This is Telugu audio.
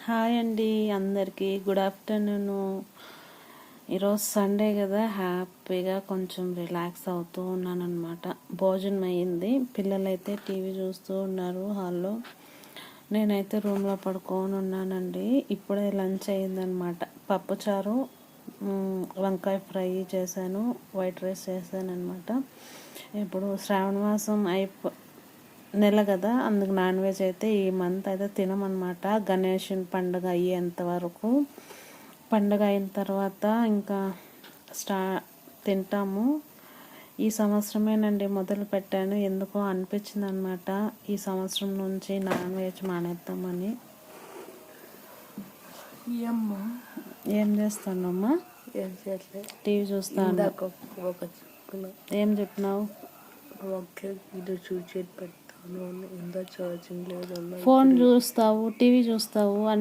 హాయ్ అండి, అందరికీ గుడ్ ఆఫ్టర్నూన్. ఈరోజు సండే కదా, హ్యాపీగా కొంచెం రిలాక్స్ అవుతూ ఉన్నాను అనమాట. భోజనం అయ్యింది, పిల్లలైతే టీవీ చూస్తూ ఉన్నారు హాల్లో. నేనైతే రూమ్లో పడుకొని ఉన్నానండి. ఇప్పుడే లంచ్ అయ్యిందనమాట. పప్పుచారు, వంకాయ ఫ్రై చేశాను, వైట్ రైస్ చేశాను అనమాట. ఇప్పుడు శ్రావణ మాసం నెల కదా, అందుకు నాన్ వెజ్ అయితే ఈ మంత్ అయితే తినమన్నమాట. గణేషుని పండుగ అయ్యేంత వరకు, పండుగ అయిన తర్వాత ఇంకా తింటాము. ఈ సంవత్సరమేనండి మొదలు పెట్టాను, ఎందుకో అనిపించింది అనమాట ఈ సంవత్సరం నుంచి నాన్ వెజ్ మానేద్దామని. ఏం చేస్తానమ్మా? టీవీ చూస్తాను. ఏం చెప్పినావు? ఫోన్ చూస్తావు, టీవీ చూస్తావు అని